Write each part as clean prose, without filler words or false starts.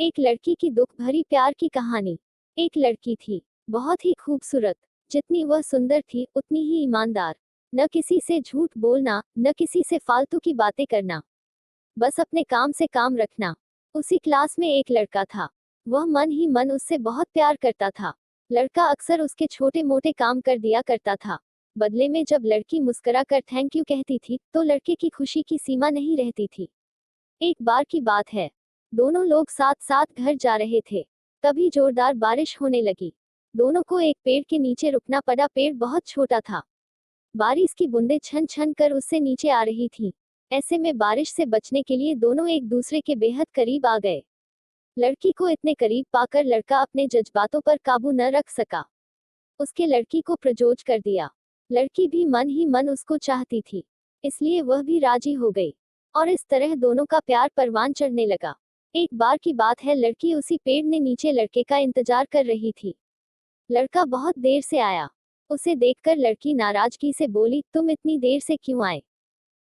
एक लड़की की दुख भरी प्यार की कहानी। एक लड़की थी, बहुत ही खूबसूरत। जितनी वह सुंदर थी उतनी ही ईमानदार। न किसी से झूठ बोलना, न किसी से फालतू की बातें करना, बस अपने काम से काम रखना। उसी क्लास में एक लड़का था। वह मन ही मन उससे बहुत प्यार करता था। लड़का अक्सर उसके छोटे मोटे काम कर दिया करता था। बदले में जब लड़की मुस्कुरा कर थैंक यू कहती थी तो लड़के की खुशी की सीमा नहीं रहती थी। एक बार की बात है, दोनों लोग साथ साथ घर जा रहे थे। तभी जोरदार बारिश होने लगी। दोनों को एक पेड़ के नीचे रुकना पड़ा। पेड़ बहुत छोटा था। बारिश की बूंदें छन छन कर उससे नीचे आ रही थी। ऐसे में बारिश से बचने के लिए दोनों एक दूसरे के बेहद करीब आ गए। लड़की को इतने करीब पाकर लड़का अपने जज्बातों पर काबू न रख सका। उसके लड़की को प्रपोज कर दिया। लड़की भी मन ही मन उसको चाहती थी, इसलिए वह भी राजी हो गई। और इस तरह दोनों का प्यार परवान चढ़ने लगा। एक बार की बात है, लड़की उसी पेड़ ने नीचे लड़के का इंतजार कर रही थी। लड़का बहुत देर से आया। उसे देखकर लड़की नाराजगी से बोली, तुम इतनी देर से क्यों आए?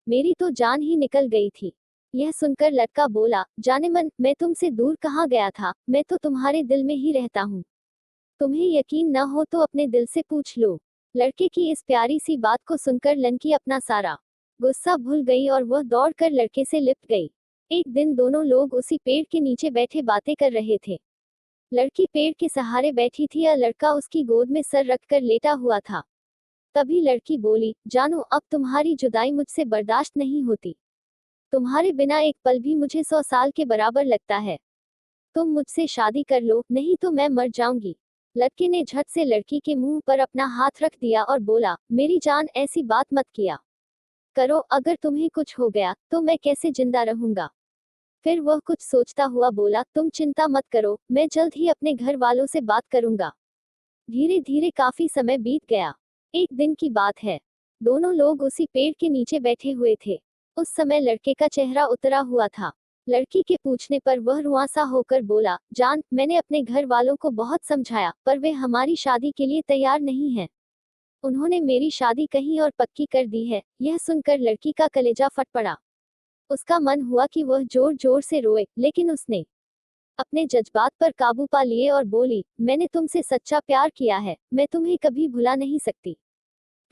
मेरी तो जान ही निकल गई थी। यह सुनकर लड़का बोला, जाने मन, मैं तुमसे दूर कहाँ गया था, मैं तो तुम्हारे दिल में ही रहता हूँ। तुम्हें यकीन न हो तो अपने दिल से पूछ लो। लड़के की इस प्यारी सी बात को सुनकर लड़की अपना सारा गुस्सा भूल गई और वह दौड़कर लड़के से लिपट गई। एक दिन दोनों लोग उसी पेड़ के नीचे बैठे बातें कर रहे थे। लड़की पेड़ के सहारे बैठी थी और लड़का उसकी गोद में सर रखकर लेटा हुआ था। तभी लड़की बोली, जानू, अब तुम्हारी जुदाई मुझसे बर्दाश्त नहीं होती। तुम्हारे बिना एक पल भी मुझे 100 साल के बराबर लगता है। तुम मुझसे शादी कर लो, नहीं तो मैं मर जाऊंगी। लड़के ने झट से लड़की के मुंह पर अपना हाथ रख दिया और बोला, मेरी जान, ऐसी बात मत किया करो। अगर तुम्हें कुछ हो गया तो मैं कैसे जिंदा रहूंगा? फिर वह कुछ सोचता हुआ बोला, तुम चिंता मत करो, मैं जल्द ही अपने घर वालों से बात करूंगा। धीरे धीरे काफी समय बीत गया। एक दिन की बात है, दोनों लोग उसी पेड़ के नीचे बैठे हुए थे। उस समय लड़के का चेहरा उतरा हुआ था। लड़की के पूछने पर वह रुआंसा होकर बोला, जान, मैंने अपने घर वालों को बहुत समझाया पर वे हमारी शादी के लिए तैयार नहीं हैं। उन्होंने मेरी शादी कहीं और पक्की कर दी है। यह सुनकर लड़की का कलेजा फट पड़ा। उसका मन हुआ कि वह जोर जोर से रोए, लेकिन उसने अपने जज्बात पर काबू पा लिए और बोली, मैंने तुमसे सच्चा प्यार किया है, मैं तुम्हें कभी भुला नहीं सकती।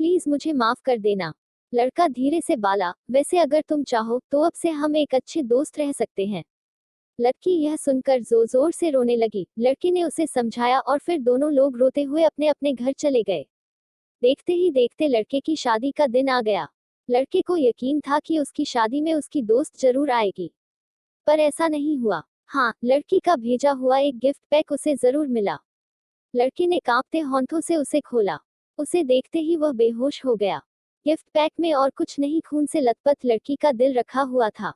प्लीज मुझे माफ कर देना। लड़का धीरे से बोला, वैसे अगर तुम चाहो तो अब से हम एक अच्छे दोस्त रह सकते हैं। लड़की यह सुनकर जोर जोर से रोने लगी। लड़के ने उसे समझाया और फिर दोनों लोग रोते हुए अपने अपने घर चले गए। देखते ही देखते लड़के की शादी का दिन आ गया। लड़के को यकीन था कि उसकी शादी में उसकी दोस्त जरूर आएगी, पर ऐसा नहीं हुआ। हाँ, लड़की का भेजा हुआ एक गिफ्ट पैक उसे जरूर मिला। लड़के ने कांपते होंठों से उसे खोला। उसे देखते ही वह बेहोश हो गया। गिफ्ट पैक में और कुछ नहीं, खून से लथपथ लड़की का दिल रखा हुआ था।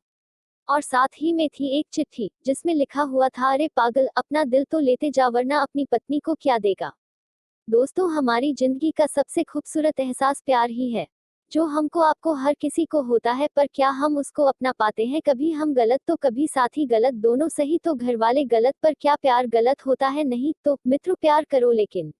और साथ ही में थी एक चिट्ठी जिसमें लिखा हुआ था, अरे पागल, अपना दिल तो लेते जा वरना अपनी पत्नी को क्या देगा। दोस्तों, हमारी जिंदगी का सबसे खूबसूरत एहसास प्यार ही है, जो हमको आपको हर किसी को होता है, पर क्या हम उसको अपना पाते हैं? कभी हम गलत तो कभी साथी गलत, दोनों सही तो घर वाले गलत, पर क्या प्यार गलत होता है? नहीं तो मित्रों, प्यार करो लेकिन